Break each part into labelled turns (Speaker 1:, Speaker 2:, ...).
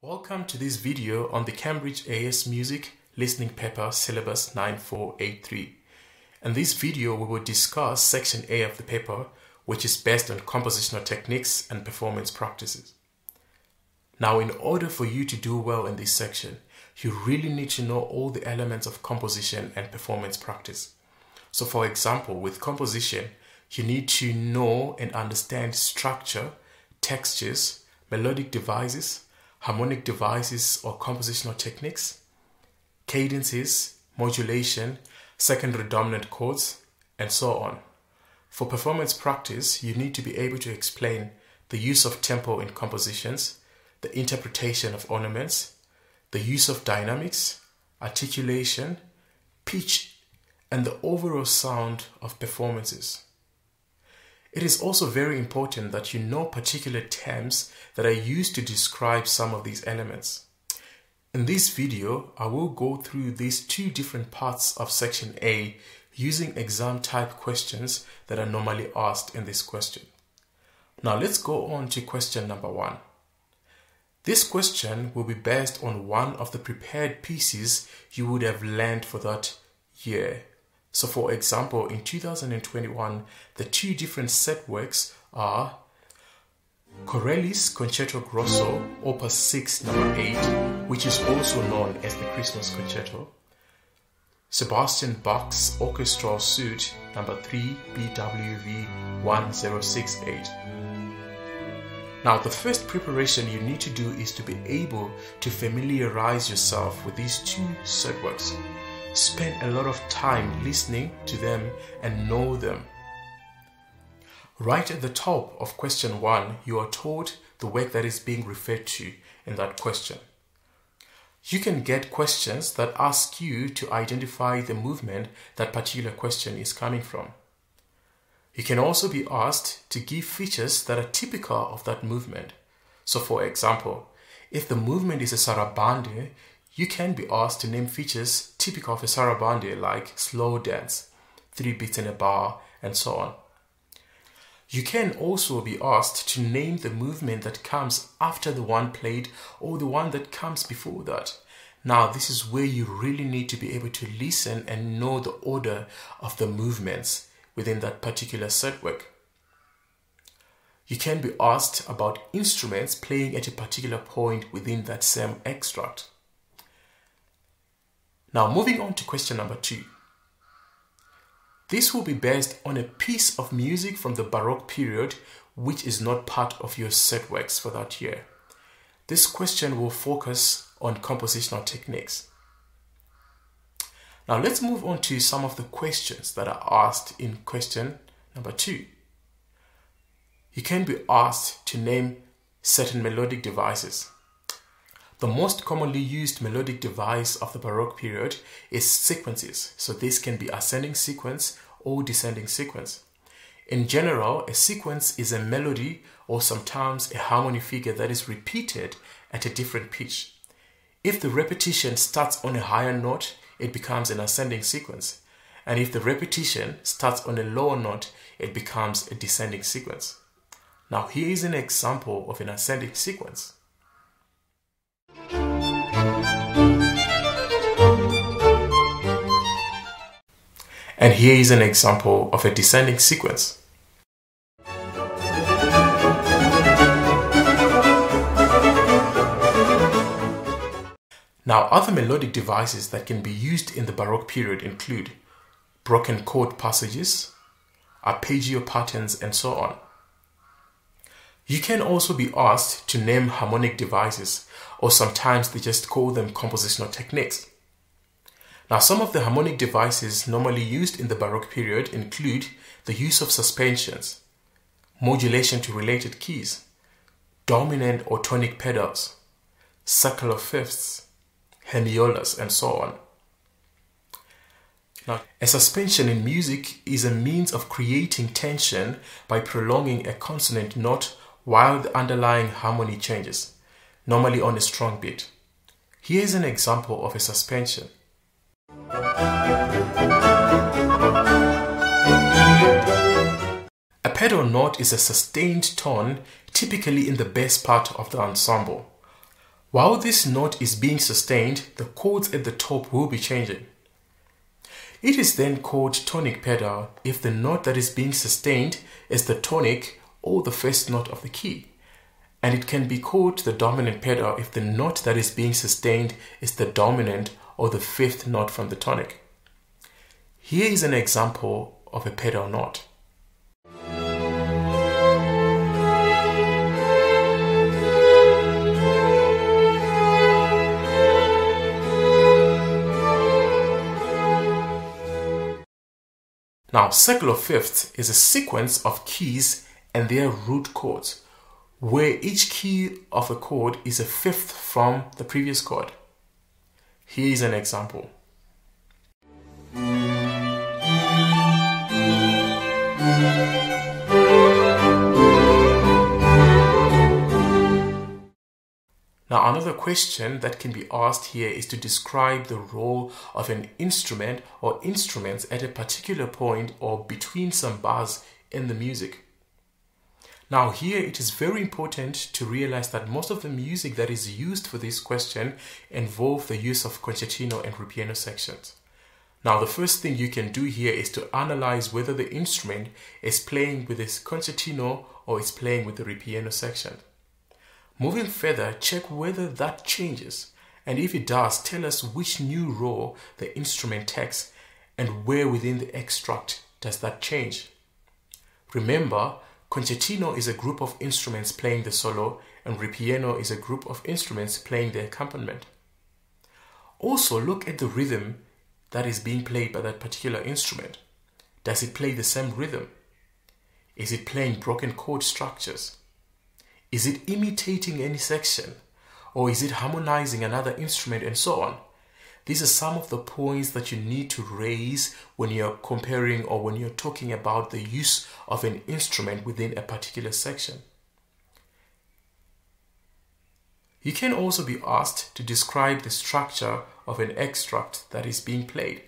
Speaker 1: Welcome to this video on the Cambridge AS Music Listening Paper Syllabus 9483. In this video, we will discuss Section A of the paper, which is based on compositional techniques and performance practices. Now, in order for you to do well in this section, you really need to know all the elements of composition and performance practice. So, for example, with composition, you need to know and understand structure, textures, melodic devices, harmonic devices or compositional techniques, cadences, modulation, secondary dominant chords, and so on. For performance practice, you need to be able to explain the use of tempo in compositions, the interpretation of ornaments, the use of dynamics, articulation, pitch, and the overall sound of performances. It is also very important that you know particular terms that are used to describe some of these elements. In this video, I will go through these two different parts of Section A using exam type questions that are normally asked in this question. Now let's go on to question number 1. This question will be based on one of the prepared pieces you would have learned for that year. So for example, in 2021, the two different set works are Corelli's Concerto Grosso, Opus 6 number 8, which is also known as the Christmas Concerto, Sebastian Bach's Orchestral Suite number 3, BWV 1068. Now, the first preparation you need to do is to be able to familiarize yourself with these two set works. Spend a lot of time listening to them and know them. Right at the top of question 1, you are told the work that is being referred to in that question. You can get questions that ask you to identify the movement that particular question is coming from. You can also be asked to give features that are typical of that movement. So for example, if the movement is a sarabande, you can be asked to name features typical of a sarabande like slow dance, 3 beats in a bar, and so on. You can also be asked to name the movement that comes after the one played or the one that comes before that. Now, this is where you really need to be able to listen and know the order of the movements within that particular set work. You can be asked about instruments playing at a particular point within that same extract. Now, moving on to question number 2. This will be based on a piece of music from the Baroque period which is not part of your set works for that year. This question will focus on compositional techniques. Now let's move on to some of the questions that are asked in question number 2. You can be asked to name certain melodic devices. The most commonly used melodic device of the Baroque period is sequences. So this can be ascending sequence or descending sequence. In general, a sequence is a melody or sometimes a harmony figure that is repeated at a different pitch. If the repetition starts on a higher note, it becomes an ascending sequence. And if the repetition starts on a lower note, it becomes a descending sequence. Now here is an example of an ascending sequence. And here is an example of a descending sequence. Now, other melodic devices that can be used in the Baroque period include broken chord passages, arpeggio patterns, and so on. You can also be asked to name harmonic devices, or sometimes they just call them compositional techniques. Now, some of the harmonic devices normally used in the Baroque period include the use of suspensions, modulation to related keys, dominant or tonic pedals, circle of fifths, hemiolas, and so on. Now, a suspension in music is a means of creating tension by prolonging a consonant note while the underlying harmony changes, normally on a strong beat. Here is an example of a suspension. A pedal note is a sustained tone, typically in the bass part of the ensemble, While this note is being sustained, the chords at the top will be changing. It is then called tonic pedal if the note that is being sustained is the tonic or the first note of the key. And it can be called the dominant pedal if the note that is being sustained is the dominant or the fifth note from the tonic. Here is an example of a pedal note. Now, circular fifths is a sequence of keys and their root chords, where each key of a chord is a fifth from the previous chord. Here is an example. Now, another question that can be asked here is to describe the role of an instrument or instruments at a particular point or between some bars in the music. Now, here it is very important to realize that most of the music that is used for this question involve the use of concertino and ripieno sections. Now, the first thing you can do here is to analyze whether the instrument is playing with this concertino or is playing with the ripieno section. Moving further, check whether that changes, and if it does, tell us which new role the instrument takes and where within the extract does that change. Remember, concertino is a group of instruments playing the solo and ripieno is a group of instruments playing the accompaniment. Also, look at the rhythm that is being played by that particular instrument. Does it play the same rhythm? Is it playing broken chord structures? Is it imitating any section? Or is it harmonizing another instrument and so on? These are some of the points that you need to raise when you're comparing or when you're talking about the use of an instrument within a particular section. You can also be asked to describe the structure of an extract that is being played.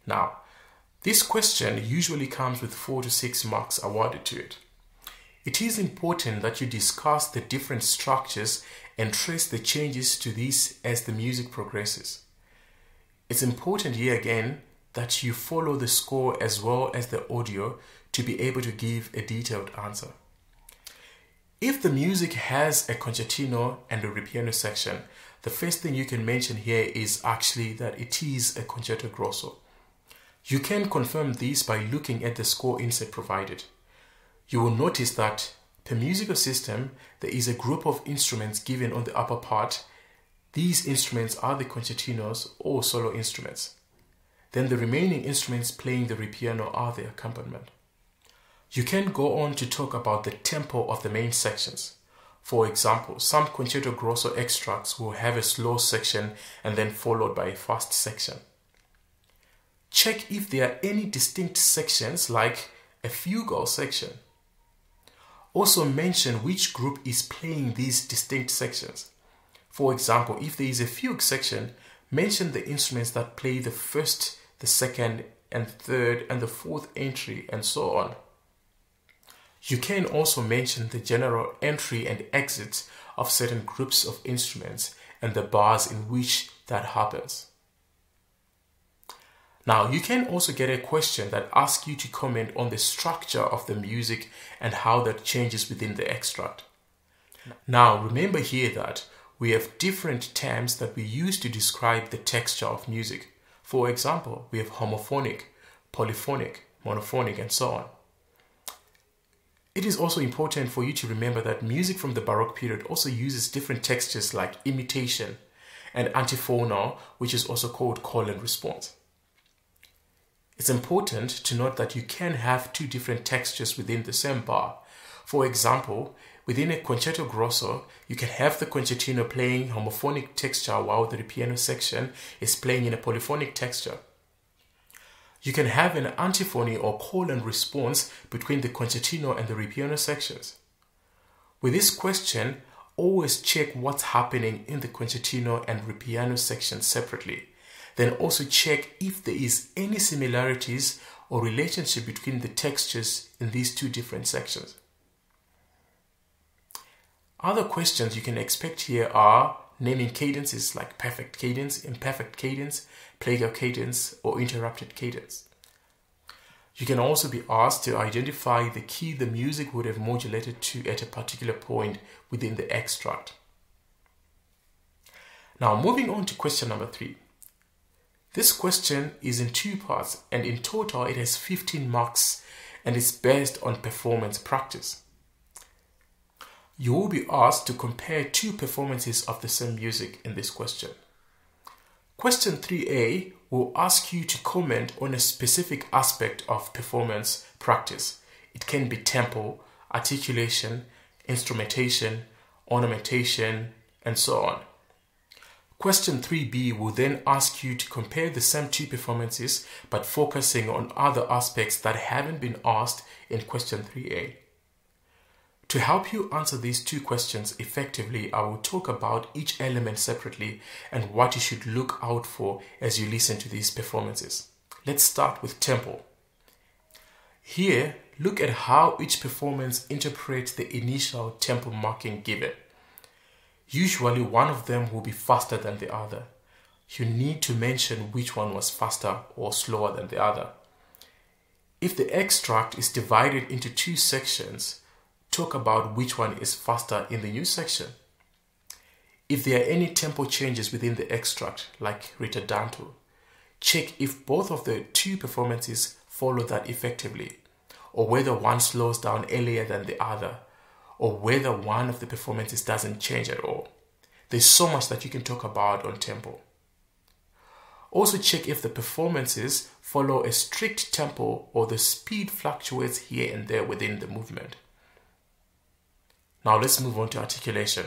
Speaker 1: Now, this question usually comes with 4 to 6 marks awarded to it. It is important that you discuss the different structures and trace the changes to these as the music progresses. It's important here again that you follow the score as well as the audio to be able to give a detailed answer. If the music has a concertino and a ripieno section, the first thing you can mention here is actually that it is a concerto grosso. You can confirm this by looking at the score insert provided. You will notice that per musical system, there is a group of instruments given on the upper part. These instruments are the concertinos or solo instruments. Then the remaining instruments playing the ripieno are the accompaniment. You can go on to talk about the tempo of the main sections. For example, some concerto grosso extracts will have a slow section and then followed by a fast section. Check if there are any distinct sections like a fugal section. Also mention which group is playing these distinct sections. For example, if there is a fugue section, mention the instruments that play the first, the second, and third, and the fourth entry, and so on. You can also mention the general entry and exits of certain groups of instruments and the bars in which that happens. Now, you can also get a question that asks you to comment on the structure of the music and how that changes within the extract. Now, remember here that we have different terms that we use to describe the texture of music. For example, we have homophonic, polyphonic, monophonic, and so on. It is also important for you to remember that music from the Baroque period also uses different textures like imitation and antiphonal, which is also called call and response. It's important to note that you can have two different textures within the same bar. For example, within a concerto grosso, you can have the concertino playing homophonic texture while the ripieno section is playing in a polyphonic texture. You can have an antiphony or call and response between the concertino and the ripieno sections. With this question, always check what's happening in the concertino and ripieno sections separately. Then also check if there is any similarities or relationship between the textures in these two different sections. Other questions you can expect here are naming cadences like perfect cadence, imperfect cadence, plagal cadence, or interrupted cadence. You can also be asked to identify the key the music would have modulated to at a particular point within the extract. Now moving on to question number 3. This question is in 2 parts, and in total it has 15 marks and is based on performance practice. You will be asked to compare 2 performances of the same music in this question. Question 3a will ask you to comment on a specific aspect of performance practice. It can be tempo, articulation, instrumentation, ornamentation, and so on. Question 3b will then ask you to compare the same 2 performances but focusing on other aspects that haven't been asked in question 3a. To help you answer these 2 questions effectively, I will talk about each element separately and what you should look out for as you listen to these performances. Let's start with tempo. Here, look at how each performance interprets the initial tempo marking given. Usually one of them will be faster than the other. You need to mention which one was faster or slower than the other. If the extract is divided into 2 sections, talk about which one is faster in the new section. If there are any tempo changes within the extract, like ritardanto, check if both of the 2 performances follow that effectively, or whether one slows down earlier than the other, or whether one of the performances doesn't change at all. There's so much that you can talk about on tempo. Also check if the performances follow a strict tempo or the speed fluctuates here and there within the movement. Now let's move on to articulation.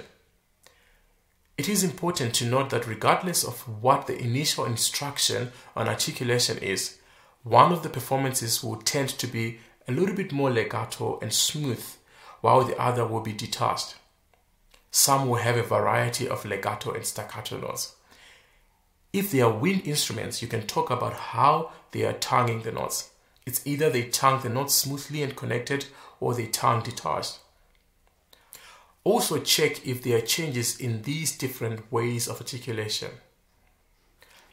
Speaker 1: It is important to note that regardless of what the initial instruction on articulation is, one of the performances will tend to be a little bit more legato and smooth, while the other will be detached. Some will have a variety of legato and staccato notes. If they are wind instruments, you can talk about how they are tonguing the notes. It's either they tongue the notes smoothly and connected, or they tongue detached. Also check if there are changes in these different ways of articulation.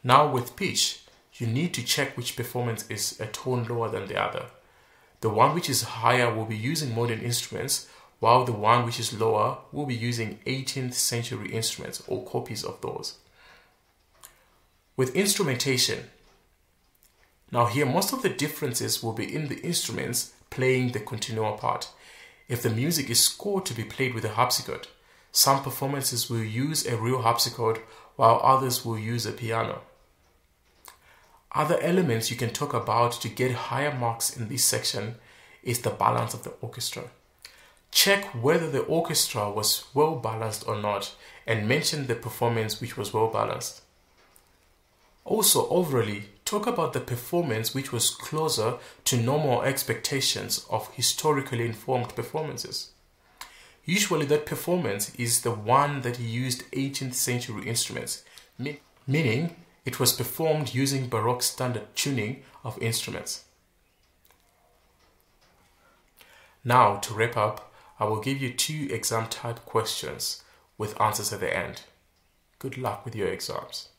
Speaker 1: Now with pitch, you need to check which performance is a tone lower than the other. The one which is higher will be using modern instruments, while the one which is lower will be using 18th century instruments or copies of those. With instrumentation, now here most of the differences will be in the instruments playing the continuo part. If the music is scored to be played with a harpsichord, some performances will use a real harpsichord while others will use a piano. Other elements you can talk about to get higher marks in this section is the balance of the orchestra. Check whether the orchestra was well balanced or not and mention the performance which was well balanced. Also overally, talk about the performance which was closer to normal expectations of historically informed performances. Usually that performance is the one that used 18th century instruments, meaning it was performed using Baroque standard tuning of instruments. Now, to wrap up, I will give you 2 exam type questions with answers at the end. Good luck with your exams.